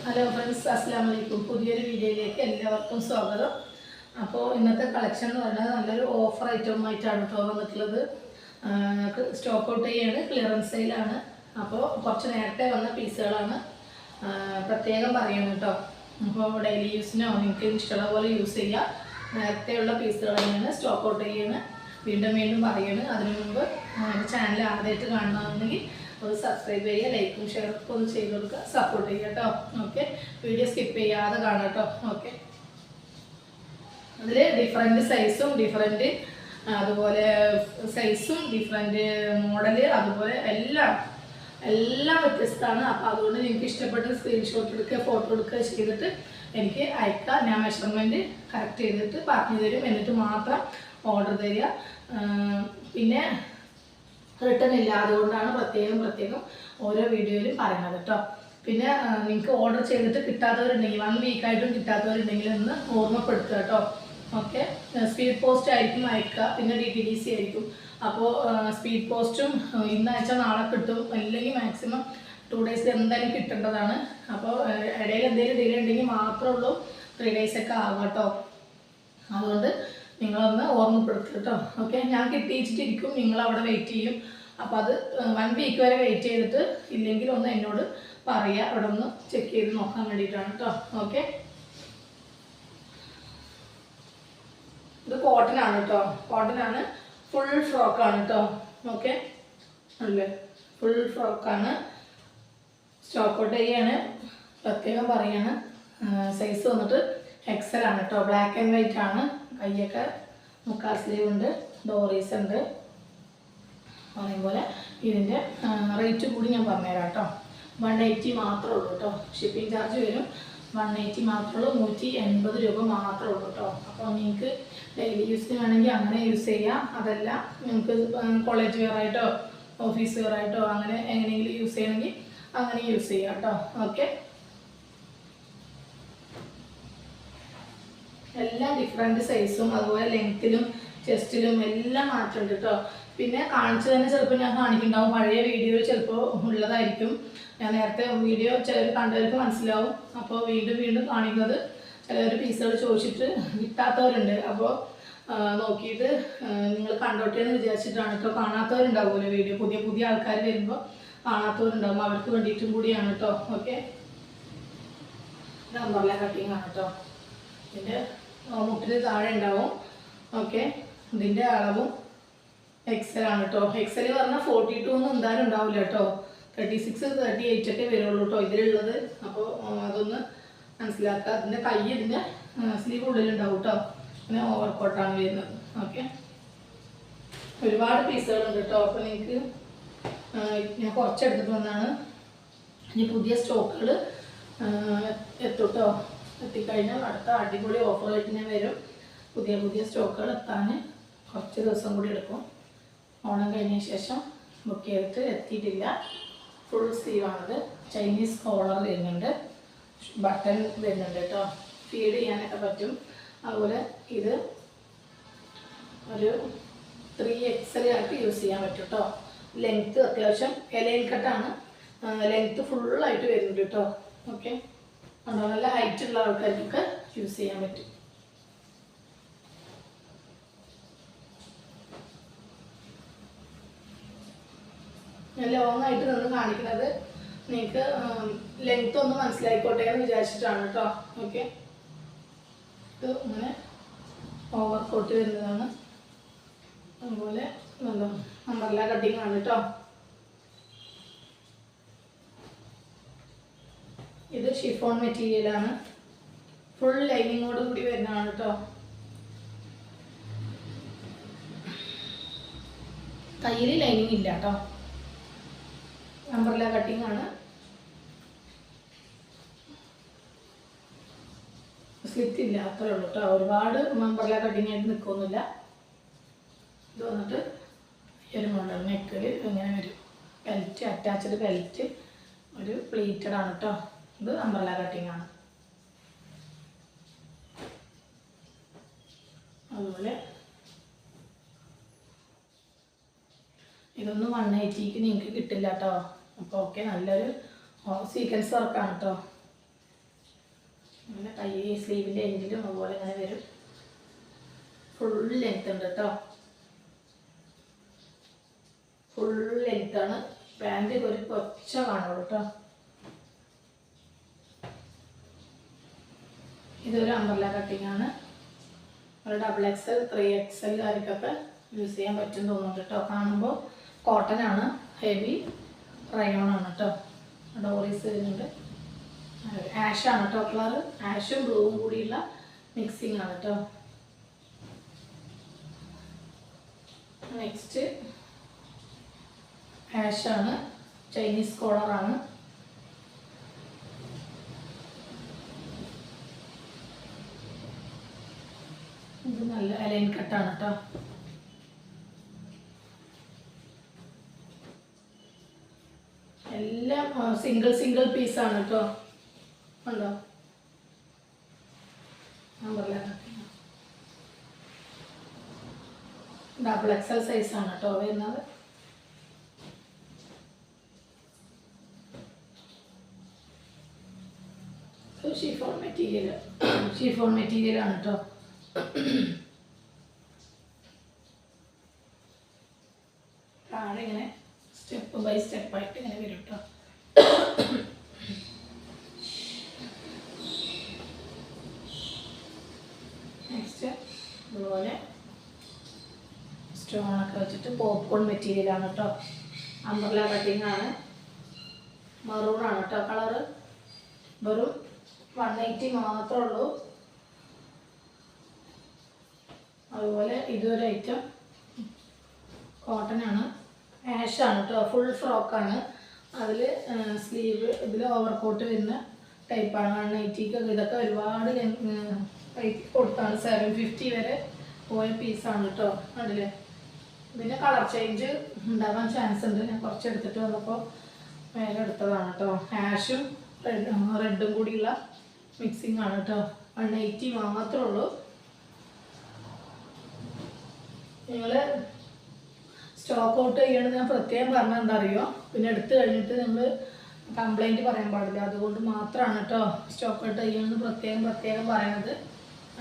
Hello friends, അസ്സലാമു അലൈക്കും. പുതിയൊരു വീഡിയോയിലേക്ക് എല്ലാവർക്കും സ്വാഗതം. അപ്പോൾ ഇന്നത്തെ കളക്ഷൻ എന്ന് പറയുന്നത് നല്ലൊരു ഓഫർ ഐറ്റം ആയിട്ടാണ് കേട്ടോ വന്നിട്ടുള്ളത്. സ്റ്റോക്ക് ഔട്ട് ചെയ്യാണ്, ക്ലിയറൻസ് സെയിലാണ്. അപ്പോൾ കുറച്ച് നേരത്തെ വന്ന പീസുകളാണ്, പ്രത്യേകം പറയണം കേട്ടോ. അപ്പോൾ ഡെയിലി യൂസിനോ നിങ്ങൾക്ക് ഇഷ്ടമുള്ള പോലെ യൂസ് ചെയ്യുക. നേരത്തെയുള്ള പീസുകൾ തന്നെയാണ് സ്റ്റോക്ക് ഔട്ട് ചെയ്യുന്നത്. വീണ്ടും വീണ്ടും പറയണം. അതിനു മുമ്പ് ചാനൽ ആദ്യമായിട്ട് കാണണമെന്നുണ്ടെങ്കിൽ ഒന്ന് സബ്സ്ക്രൈബ് ചെയ്യുക, ലൈക്കും ഷെയറൊക്കെ ഒന്ന് ചെയ്ത് കൊടുക്കുക, സപ്പോർട്ട് ചെയ്യുക കേട്ടോ. ഓക്കെ, വീഡിയോ സ്കിപ്പ് ചെയ്യാതെ കാണാം കേട്ടോ. ഓക്കെ, അതിൽ ഡിഫറെൻറ്റ് സൈസും അതുപോലെ സൈസും ഡിഫറെൻറ്റ് മോഡല് അതുപോലെ എല്ലാം വ്യത്യസ്തമാണ്. അപ്പോൾ അതുകൊണ്ട് നിങ്ങൾക്ക് ഇഷ്ടപ്പെട്ട സ്ക്രീൻഷോട്ട് എടുക്കുക, ഫോട്ടോ എടുക്കുക ചെയ്തിട്ട് എനിക്ക് അയക്കുക. ഞാൻ മെഷർമെൻറ്റ് കറക്റ്റ് ചെയ്തിട്ട് പറഞ്ഞു തരും, എന്നിട്ട് മാത്രം ഓർഡർ തരിക. പിന്നെ റിട്ടേൺ ഇല്ല, അതുകൊണ്ടാണ് പ്രത്യേകം ഓരോ വീഡിയോയിലും പറയുന്നത് കേട്ടോ. പിന്നെ നിങ്ങൾക്ക് ഓർഡർ ചെയ്തിട്ട് കിട്ടാത്തവരുണ്ടെങ്കിൽ 1 വീക്കായിട്ടും കിട്ടാത്തവരുണ്ടെങ്കിൽ ഒന്ന് ഓർമ്മപ്പെടുത്തുക കേട്ടോ. ഓക്കെ, സ്പീഡ് പോസ്റ്റ് ആയിരിക്കും അയക്കുക, പിന്നെ DTDC ആയിരിക്കും. അപ്പോൾ സ്പീഡ് പോസ്റ്റും ഇന്ന് അയച്ചാൽ നാളെ കിട്ടും, അല്ലെങ്കിൽ മാക്സിമം 2 ഡേയ്സ് എന്തായാലും കിട്ടേണ്ടതാണ്. അപ്പോൾ ഇടയിൽ എന്തെങ്കിലും ഡിലേ ഉണ്ടെങ്കിൽ മാത്രമേ ഉള്ളൂ 3 ഡേയ്സൊക്കെ ആകും കേട്ടോ. അതുകൊണ്ട് നിങ്ങളൊന്ന് ഓർമ്മപ്പെടുത്തുക കേട്ടോ. ഓക്കെ, ഞാൻ കിട്ടിയിട്ടിരിക്കും, നിങ്ങളവിടെ വെയിറ്റ് ചെയ്യും. അപ്പോൾ അത് 1 വീക്ക് വരെ വെയിറ്റ് ചെയ്തിട്ട് ഇല്ലെങ്കിൽ ഒന്ന് എന്നോട് പറയുക, അവിടെ ഒന്ന് ചെക്ക് ചെയ്ത് നോക്കാൻ വേണ്ടിയിട്ടാണ് കേട്ടോ. ഓക്കെ, ഇത് കോട്ടനാണ് കേട്ടോ, കോട്ടനാണ്, ഫുൾ ഫ്രോക്കാണ് കേട്ടോ. ഓക്കെ, അല്ലേ, ഫുൾ ഫ്രോക്കാണ്. സ്റ്റോക്ക് ഔട്ട് ചെയ്യാണ്, പ്രത്യേകം പറയാണ്. സൈസ് വന്നിട്ട് XL ആണ് കേട്ടോ. ബ്ലാക്ക് ആൻഡ് വൈറ്റ് ആണ്. കൈയൊക്കെ മുക്കാൽ സ്ലീവ് ഉണ്ട്, ഡോറീസ് ഉണ്ട്. അതേപോലെ ഇതിൻ്റെ റേറ്റ് കൂടി ഞാൻ പറഞ്ഞുതരാം കേട്ടോ. 180 മാത്രമേ ഉള്ളൂ കേട്ടോ. ഷിപ്പിംഗ് ചാർജ് വരും, 180 മാത്രമേ ഉള്ളൂ. 180 രൂപ മാത്രമേ ഉള്ളൂ കേട്ടോ. അപ്പോൾ നിങ്ങൾക്ക് ഡെയിലി യൂസിന് വേണമെങ്കിൽ അങ്ങനെ യൂസ് ചെയ്യാം. അതല്ല നിങ്ങൾക്ക് കോളേജ് വെയർ ആയിട്ടോ ഓഫീസ് വെയർ ആയിട്ടോ അങ്ങനെ എങ്ങനെയെങ്കിലും യൂസ് ചെയ്യണമെങ്കിൽ അങ്ങനെ യൂസ് ചെയ്യാം കേട്ടോ. ഓക്കെ, എല്ലാം ഡിഫറെൻറ്റ് സൈസും അതുപോലെ ലെങ്ത്തിലും ചെസ്റ്റിലും എല്ലാം മാറ്റമുണ്ട് കേട്ടോ. പിന്നെ കാണിച്ചു തന്നെ ചിലപ്പോൾ ഞാൻ കാണിക്കുന്നുണ്ടാവും, പഴയ വീഡിയോയിൽ ചിലപ്പോൾ ഉള്ളതായിരിക്കും. ഞാൻ നേരത്തെ വീഡിയോ ചിലർ കണ്ടവർക്ക് മനസ്സിലാവും. അപ്പോൾ വീണ്ടും കാണിക്കുന്നത് ചിലർ പീസുകൾ ചോദിച്ചിട്ട് കിട്ടാത്തവരുണ്ട്. അപ്പോൾ നോക്കിയിട്ട് നിങ്ങൾ കണ്ടോട്ടെ എന്ന് വിചാരിച്ചിട്ടാണ് കേട്ടോ. കാണാത്തവരുണ്ടാവുമല്ലോ വീഡിയോ, പുതിയ ആൾക്കാർ വരുമ്പോൾ കാണാത്തവരുണ്ടാവും, അവർക്ക് വേണ്ടിയിട്ടും കൂടിയാണ് കേട്ടോ. ഓക്കെ, ഇത് അമ്പർല കട്ടിങ് ആണ് കേട്ടോ. ഇതിൻ്റെ മുട്ടിന് താഴെ ഉണ്ടാവും. ഓക്കെ, ഇതിൻ്റെ അളവും XL ആണ് കേട്ടോ. XL പറഞ്ഞാൽ 42 ഒന്നും എന്തായാലും ഉണ്ടാവില്ല കേട്ടോ. 36, 38 ഒക്കെ വരുള്ളൂ കേട്ടോ ഇതിലുള്ളത്. അപ്പോൾ അതൊന്ന് മനസ്സിലാക്കുക. അതിൻ്റെ കൈ ഇതിൻ്റെ സ്ലീവ് ഉള്ളിലുണ്ടാവും കേട്ടോ. പിന്നെ ഓവർകോട്ടാണ് വരുന്നത്. ഓക്കെ, ഒരുപാട് പീസുകളുണ്ട് കേട്ടോ. അപ്പോൾ നിങ്ങൾക്ക് ഞാൻ കുറച്ചെടുത്തിട്ട് വന്നാണ്. ഇനി പുതിയ സ്റ്റോക്കുകൾ എത്തും കേട്ടോ. എത്തിക്കഴിഞ്ഞാൽ അടുത്ത അടിപൊളി ഓഫറായിട്ട് ഞാൻ വരും. പുതിയ സ്റ്റോക്കുകൾ എത്താൻ കുറച്ച് ദിവസം കൂടി എടുക്കും. ഓണം കഴിഞ്ഞ ശേഷം ബുക്ക് ചെയ്തിട്ട് എത്തിയിട്ടില്ല. ഫുൾ സ്ലീവാണിത്. ചൈനീസ് കോളർ വരുന്നുണ്ട്, ബട്ടൺ വരുന്നുണ്ട് കേട്ടോ. ഫീഡ് ചെയ്യാനൊക്കെ പറ്റും. അതുപോലെ ഇത് ഒരു 3XL ആയിട്ട് യൂസ് ചെയ്യാൻ പറ്റും കേട്ടോ. ലെങ്ത്ത് അത്യാവശ്യം ഇലയിൽ കട്ടാണ്, ലെങ്ത്ത് ഫുള്ളായിട്ട് വരുന്നുണ്ട് കേട്ടോ. ഓക്കെ, ഉണ്ടോ, നല്ല ഹൈറ്റ് ഉള്ള ആൾക്കാർക്കൊക്കെ യൂസ് ചെയ്യാൻ പറ്റും. ഞാൻ ലോങ് ആയിട്ട് നിന്ന് കാണിക്കുന്നത് നിങ്ങൾക്ക് ലെങ്ത് ഒന്ന് മനസ്സിലായിക്കോട്ടെ എന്ന് വിചാരിച്ചിട്ടാണ് കേട്ടോ. ഓക്കെ, ഇത് ഇങ്ങനെ ഓവർകോട്ട് വരുന്നതാണ്. അതുപോലെ നല്ല അമ്പർല കട്ടിങ് ആണ് കേട്ടോ. ഇത് ഷിഫോൺ മെറ്റീരിയലാണ്, ഫുൾ ലൈനിങ്ങോട് കൂടി വരുന്നതാണ് കേട്ടോ. കയ്യിൽ ലൈനിങ് ഇല്ല കേട്ടോ. അമ്പർല കട്ടിങ് ആണ്. സ്ലിറ്റ് ഇല്ല, അത്രേ ഉള്ളൂ കേട്ടോ. ഒരുപാട് അമ്പർല കട്ടിങ് ആയിട്ട് നിൽക്കൊന്നുമില്ല. ഇത് വന്നിട്ട് ഈ ഒരു മോഡൽ നെക്കിൽ ഇങ്ങനെ വരും. ബെൽറ്റ്, അറ്റാച്ച്ഡ് ബെൽറ്റ്, ഒരു പ്ലീറ്റഡ് ആണ് കേട്ടോ. ഇത് അമ്പർല കട്ടിങ് ആണ്. അതുപോലെ ഇതൊന്നും 180ക്ക് നിങ്ങൾക്ക് കിട്ടില്ല കേട്ടോ. അപ്പോൾ ഓക്കെ, നല്ലൊരു സീക്വൻസ് വർക്കാണ് കേട്ടോ. അങ്ങനെ കൈ സ്ലീവിൻ്റെ എൻഡിലും അതുപോലെ ഇങ്ങനെ വരും. ഫുൾ ലെങ്ത് ഉണ്ട് കേട്ടോ, ഫുൾ ലെങ്ത്താണ്. പാൻറ് ഒരു കൊച്ച കാണുള്ളൂ കേട്ടോ. ഇതൊരു അംബ്രല്ല കട്ടിംഗ് ആണ്. ഒരു XXL 3XL കാർക്കൊക്കെ യൂസ് ചെയ്യാൻ പറ്റും തോന്നുന്നുണ്ട് കേട്ടോ. കാണുമ്പോൾ കോട്ടൺ ആണ്, ഹെവി റയോൺ ആണ് കേട്ടോ. ഡോറീസ് വരുന്നുണ്ട്. ആഷാണ് കേട്ടോ കളർ, ആഷും ബ്ലൂവും കൂടിയുള്ള മിക്സിങ് ആണ് കേട്ടോ. നെക്സ്റ്റ് ആഷാണ്, ചൈനീസ് കോളറാണ്. ഇത് നല്ല അലൈൻ കട്ടാണ് കേട്ടോ. എല്ലാം സിംഗിൾ പീസാണ് കേട്ടോ. ഉണ്ടോ XXL സൈസാണ് കേട്ടോ വരുന്നത്. ഷിഫോൺ മെറ്റീരിയൽ ആണ് കേട്ടോ. താഴെ ഇങ്ങനെ സ്റ്റെപ്പ് ബൈ സ്റ്റെപ്പായിട്ട് ഇങ്ങനെ വരും കേട്ടോ. നെക്സ്റ്റ് അതുപോലെ സ്റ്റോണൊക്കെ വെച്ചിട്ട് പോപ്കോൺ മെറ്റീരിയലാണ് കേട്ടോ. അംബ്രല്ല കട്ടിങ് ആണ്, മറൂൺ ആണ് കേട്ടോ കളറ്. വെറും 180 മാത്രമേ ഉള്ളൂ. അതുപോലെ ഇതൊരു ഐറ്റം കോട്ടൺ ആണ്, ആഷാണ് കേട്ടോ. ഫുൾ ഫ്രോക്കാണ്. അതിൽ സ്ലീവ് ഇതിൽ ഓവർകോട്ട് വരുന്ന ടൈപ്പാണ്. 180 ഇതൊക്കെ ഒരുപാട് കൊടുത്താണ്. 750 വരെ പോയ പീസാണ് കേട്ടോ. അതിൽ ഇതിന് കളർ ചേഞ്ച് ഉണ്ടാകാൻ ചാൻസ് ഉണ്ട്. ഞാൻ കുറച്ച് എടുത്തിട്ട് വന്നപ്പോൾ വേറെ എടുത്തതാണ് കേട്ടോ. ആഷും റെഡും കൂടിയുള്ള മിക്സിങ് ആണ് കേട്ടോ. 180 മാത്രമേ ഉള്ളൂ. നിങ്ങൾ സ്റ്റോക്ക് ഔട്ട് ചെയ്യണമെന്ന് ഞാൻ പ്രത്യേകം പറഞ്ഞാൽ എന്താ അറിയോ, പിന്നെ എടുത്തു കഴിഞ്ഞിട്ട് നിങ്ങൾ കംപ്ലൈൻറ്റ് പറയാൻ പാടില്ല. അതുകൊണ്ട് മാത്രമാണ് കേട്ടോ സ്റ്റോക്ക് ഔട്ട് ചെയ്യണമെന്ന് പ്രത്യേകം പറയണത്.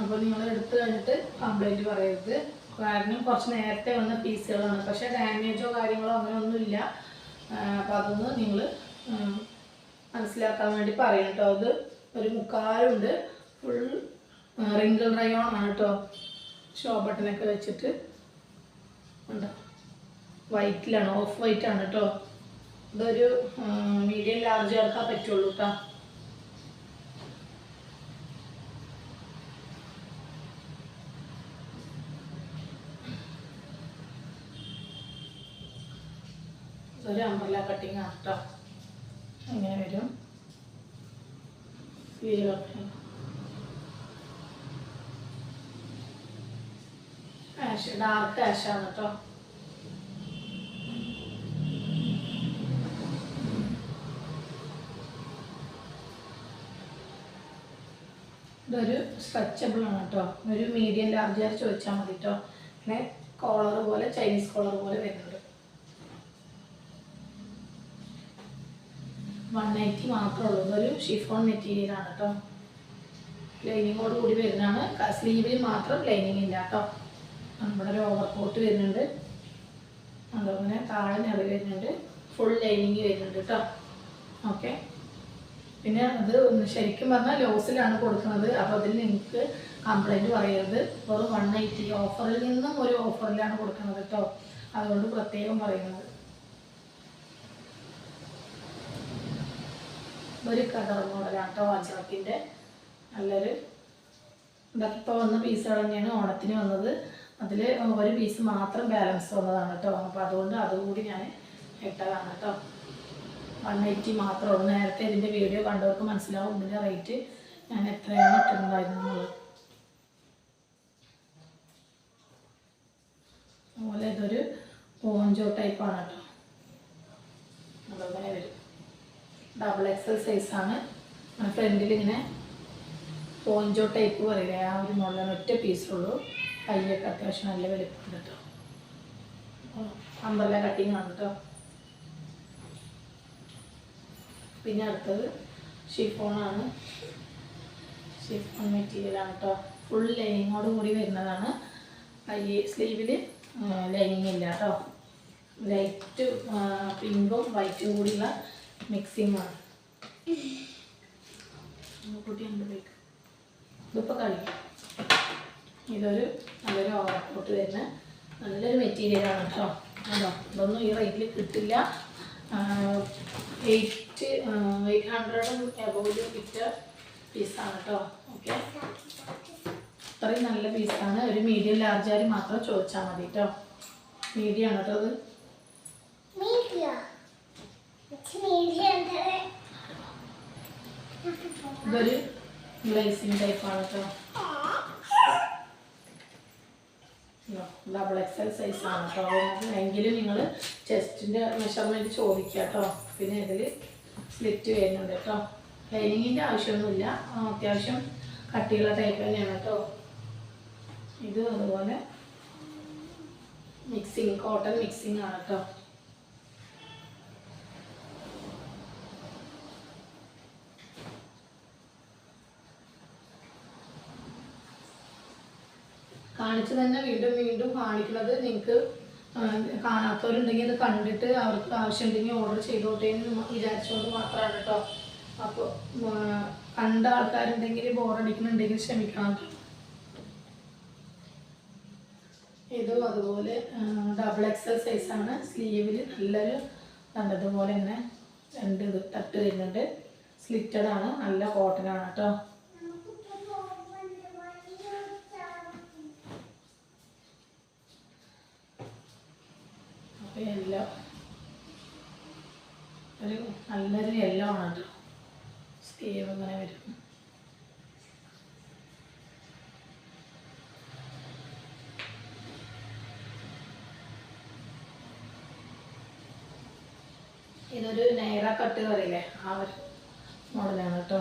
അപ്പോൾ നിങ്ങൾ എടുത്തു കഴിഞ്ഞിട്ട് കംപ്ലൈൻറ്റ് പറയരുത്. കാരണം കുറച്ച് നേരത്തെ വന്ന പീസുകളാണ്, പക്ഷേ ഡാമേജോ കാര്യങ്ങളോ അങ്ങനെയൊന്നുമില്ല. അപ്പോൾ അതൊന്ന് നിങ്ങൾ മനസ്സിലാക്കാൻ വേണ്ടി പറയും കേട്ടോ. അത് ഒരു മുക്കാലുണ്ട്, ഫുൾ റിങ്കിൾ റയോൺ ആണ് കേട്ടോ. ഷോ ബട്ടനൊക്കെ വെച്ചിട്ട് ഉണ്ടോ, വൈറ്റിലാണ്, ഓഫ് വൈറ്റ് ആണ് കേട്ടോ. ഇതൊരു മീഡിയം ലാർജ് ആർക്കാൻ പറ്റുള്ളൂ കേട്ടോ. ഇതൊരു അംബ്രല്ല കട്ടിങ് ആണ് കേട്ടോ. ഇങ്ങനെ വരും. ആഷ്, ഡാർക്ക് ആഷാണ് കേട്ടോ. ഇതൊരു സ്ട്രെച്ചബിൾ ആണ് കേട്ടോ. ഒരു മീഡിയം ലാർജ് ചോദിച്ചാൽ മതി കേട്ടോ. പിന്നെ കോളർ പോലെ, ചൈനീസ് കോളർ പോലെ വരുന്നുണ്ട്. 180 മാത്രമേ ഉള്ളൂ. ഇതൊരു ഷിഫോൺ മെറ്റീരിയൽ ആണ് കേട്ടോ. ലൈനിങ്ങോട് കൂടി വരുന്നതാണ്. സ്ലീവിൽ മാത്രം ലൈനിങ് ഇല്ല കേട്ടോ. നമ്മുടെ ഒരു ഓവർകോട്ട് വരുന്നുണ്ട്, അതങ്ങനെ താഴെ നിറ വരുന്നുണ്ട്, ഫുൾ ലൈനിങ് വരുന്നുണ്ട് കേട്ടോ. ഓക്കെ. പിന്നെ അത് ശരിക്കും പറഞ്ഞാൽ ലോസിലാണ് കൊടുക്കുന്നത്. അപ്പോൾ അതിൽ നിങ്ങൾക്ക് കംപ്ലൈൻറ്റ് പറയരുത്. വെറും 180 ഓഫറിൽ നിന്നും ഒരു ഓഫറിലാണ് കൊടുക്കുന്നത് കേട്ടോ. അതുകൊണ്ട് പ്രത്യേകം പറയുന്നത്. ഒരു കളർ മോഡലാണ് കേട്ടോ അജ്രക്കിൻ്റെ. നല്ലൊരു ഇതൊക്കെ ഇപ്പോൾ വന്ന പീസുകൾ തന്നെയാണ് ഓണത്തിന് വന്നത്. അതിൽ ഒരു പീസ് മാത്രം ബാലൻസ് വന്നതാണ് കേട്ടോ. അപ്പോൾ അതുകൊണ്ട് അതുകൂടി ഞാൻ ഇട്ടതാണ് കേട്ടോ. 180 മാത്രമേ ഉള്ളൂ. നേരത്തെ ഇതിൻ്റെ വീഡിയോ കണ്ടവർക്ക് മനസ്സിലാവും ഇതിൻ്റെ റേറ്റ് ഞാൻ എത്രയാണ് ഇട്ടിട്ടുണ്ടായിരുന്നത്. അതുപോലെ ഇതൊരു പോഞ്ചോ ടൈപ്പാണ് കേട്ടോ. അതങ്ങനെ വരും. XXL സൈസാണ്. ഫ്രണ്ടിൽ ഇങ്ങനെ പോഞ്ചോ ടൈപ്പ് പറയില്ലേ, ആ ഒരു മോഡലാണ്. ഒറ്റ പീസുള്ളൂ. കയ്യൊക്കെ അത്യാവശ്യം നല്ല വലിപ്പമുണ്ട് കേട്ടോ. അംബ്രല്ല കട്ടിങ് ആണ് കേട്ടോ. പിന്നെ അടുത്തത് ഷിഫോണാണ്. ഷിഫോൺ മെറ്റീരിയലാണ് കേട്ടോ. ഫുൾ ലൈനിങ്ങോട് കൂടി വരുന്നതാണ്. ഈ സ്ലീവിൽ ലൈനിങ് ഇല്ല കേട്ടോ. ലൈറ്റ് പിങ്കും വൈറ്റും കൂടിയുള്ള മിക്സിങ്ങാണ്. കുട്ടി എന്ത് ബേക്ക് ഇതിപ്പോൾ കഴിക്കും. ഇതൊരു നല്ലൊരു ഓവർകോട്ട് വരുന്ന നല്ലൊരു മെറ്റീരിയലാണ് കേട്ടോ. അതോ ഇതൊന്നും ഈ റേറ്റിൽ കിട്ടില്ല. 800 എബോവ് വിറ്റ പീസാണ് കേട്ടോ. ഓക്കെ, അത്രയും നല്ല പീസാണ്. ഒരു മീഡിയം ലാർജാരി മാത്രം ചോദിച്ചാൽ മതി കേട്ടോ. മീഡിയം ആണ് കേട്ടോ അത്. ഇതൊരു ഗ്ലേസിങ് ടൈപ്പാണ് കേട്ടോ. ഡബിൾ XL സൈസാണ് കേട്ടോ. എങ്കിലും നിങ്ങൾ ചെസ്റ്റിൻ്റെ മെഷർമെൻറ്റ് ചോദിക്കുക കേട്ടോ. പിന്നെ ഇതിൽ സ്ലിറ്റ് വരുന്നുണ്ട് കേട്ടോ. ലൈനിങ്ങിൻ്റെ ആവശ്യമൊന്നുമില്ല. അത്യാവശ്യം കട്ടിയുള്ള ടൈപ്പ് തന്നെയാണ് കേട്ടോ. ഇത് അതുപോലെ മിക്സിങ്, കോട്ടൺ മിക്സിങ് ആണ് കേട്ടോ. കാണിച്ചു തന്നെ വീണ്ടും വീണ്ടും കാണിക്കുന്നത്. നിങ്ങൾക്ക് കാണാത്തവരുണ്ടെങ്കിൽ ഇത് കണ്ടിട്ട് അവർക്ക് ആവശ്യമുണ്ടെങ്കിൽ ഓർഡർ ചെയ്തോട്ടെ എന്ന് വിചാരിച്ചുകൊണ്ട് മാത്രമാണ് കേട്ടോ. അപ്പോൾ കണ്ട ആൾക്കാരുണ്ടെങ്കിൽ ബോറടിക്കുന്നുണ്ടെങ്കിൽ ക്ഷമിക്കണം കേട്ടോ. ഇതും അതുപോലെ ഡബിൾ XL സൈസാണ്. സ്ലീവിൽ നല്ലൊരു കണ്ടതുപോലെ ഇങ്ങനെ 2 തട്ട് വരുന്നുണ്ട്. സ്ലിറ്റഡ് ആണ്, നല്ല കോട്ടനാണ് കേട്ടോ. യെല്ലോ, ഒരു നല്ലൊരു യെല്ലോ ആണ് കേട്ടോ. സ്ലീവ് ഇങ്ങനെ വരും. ഇതൊരു നൈറ കട്ട് പറയില്ലേ, ആ ഒരു മോഡലാണ് കേട്ടോ.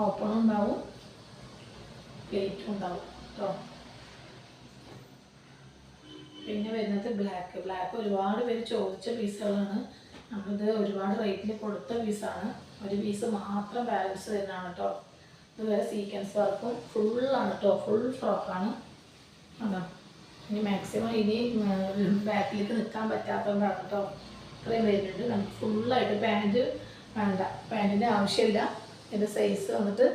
ഓപ്പണും ഉണ്ടാവും, പ്ലേറ്റും ഉണ്ടാവും കേട്ടോ. പിന്നെ വരുന്നത് ബ്ലാക്ക് ഒരുപാട് പേര് ചോദിച്ച പീസുകളാണ്. നമ്മളിത് ഒരുപാട് റേറ്റിൽ കൊടുത്ത പീസാണ്. ഒരു പീസ് മാത്രം ബാലൻസ് വരുന്നതാണ് കേട്ടോ. ഇതുവരെ സീക്വൻസ് വർക്കും ഫുള്ളാണ് കേട്ടോ. ഫുൾ ഫ്രോക്കാണ് കേട്ടോ. ഇനി മാക്സിമം ഇനി ബാക്കിലേക്ക് നിൽക്കാൻ പറ്റാത്തതുകൊണ്ടാണ് കേട്ടോ ഇത്രയും വരുന്നുണ്ട്. നമുക്ക് ഫുള്ളായിട്ട് പാൻറ്റ് വേണ്ട, പാൻറ്റിൻ്റെ ആവശ്യമില്ല. ഇതിൻ്റെ സൈസ് വന്നിട്ട്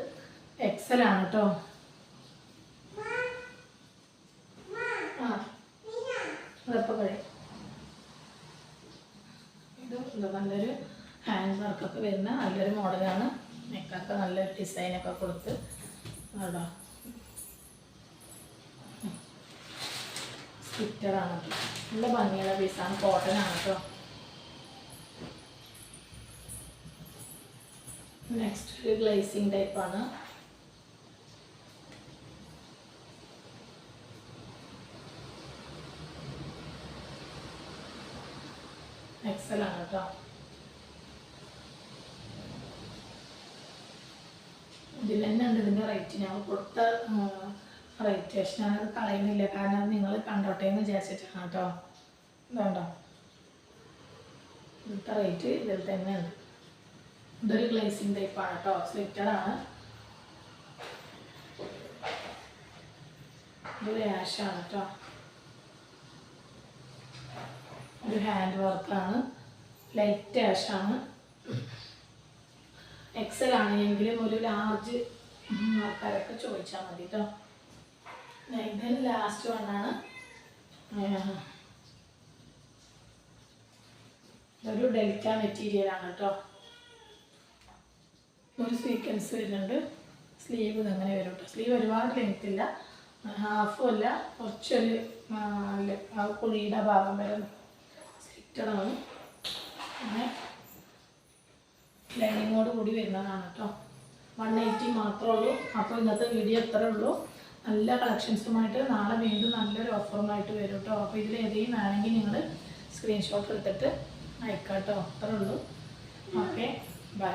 XL ആണ് കേട്ടോ. അതപ്പോൾ കഴിയും. ഇത് നല്ലൊരു ഹാൻഡ് വർക്കൊക്കെ വരുന്ന നല്ലൊരു മോഡലാണ്. നെക്കൊക്കെ നല്ലൊരു ഡിസൈനൊക്കെ കൊടുത്ത് കേട്ടോ. സ്റ്റിറ്ററാണ് കേട്ടോ. നല്ല ഭംഗിയുള്ള പീസാണ്, കോട്ടനാണ് കേട്ടോ. നെക്സ്റ്റ് ഒരു ഗ്ലേസിങ് ടൈപ്പാണ്. XL ആണ് കേട്ടോ. ഇതിൽ തന്നെ ഉണ്ട് ഇതിൻ്റെ റേറ്റ്. ഞങ്ങൾ കൊടുത്ത റേറ്റ്, പക്ഷെ ഞാനത് കളയുന്നില്ല, കാരണം അത് നിങ്ങൾ കണ്ടോട്ടെ എന്ന് വിചാരിച്ചിട്ടാണ് കേട്ടോ. ഇതുണ്ടോ, ഇവിടുത്തെ റേറ്റ് ഇതിൽ തന്നെ ഉണ്ട്. ഇതൊരു ഗ്ലേസിങ് ടൈപ്പാണ് കേട്ടോ. സ്ലിറ്റഡ് ആണ്. ഇതൊരു ആഷാണ് കേട്ടോ. ഒരു ഹാൻഡ് വർക്കാണ്, ലൈറ്റ് ആഷാണ്. XL ആണ്, എങ്കിലും ഒരു ലാർജ് ആൾക്കാരൊക്കെ ചോദിച്ചാൽ മതി കേട്ടോ. ഇതിന് ലാസ്റ്റ് വണ്ണാണ്. ഇതൊരു ഡെൽറ്റ മെറ്റീരിയലാണ് കേട്ടോ. ഒരു സീക്വൻസ് വരുന്നുണ്ട്. സ്ലീവ് ഇതങ്ങനെ വരും കേട്ടോ. സ്ലീവ് ഒരുപാട് ലെങ്ത് ഇല്ല, ഹാഫും അല്ല, കുറച്ചൊരു കുഴിയുടെ ഭാഗം വരെ സ്ലിറ്റഡാണ്. അങ്ങനെ ലൈനിങ്ങോട് കൂടി വരുന്നതാണ് കേട്ടോ. 180 മാത്രമേ ഉള്ളൂ. അപ്പോൾ ഇന്നത്തെ വീഡിയോ ഇത്രേ ഉള്ളൂ. നല്ല കളക്ഷൻസുമായിട്ട് നാളെ വീണ്ടും നല്ലൊരു ഓഫറുമായിട്ട് വരും കേട്ടോ. അപ്പോൾ ഇതിൽ ഏതെങ്കിലും വേണമെങ്കിൽ നിങ്ങൾ സ്ക്രീൻഷോട്ട് എടുത്തിട്ട് അയക്കാം കേട്ടോ. അത്രേ ഉള്ളൂ. Okay, by.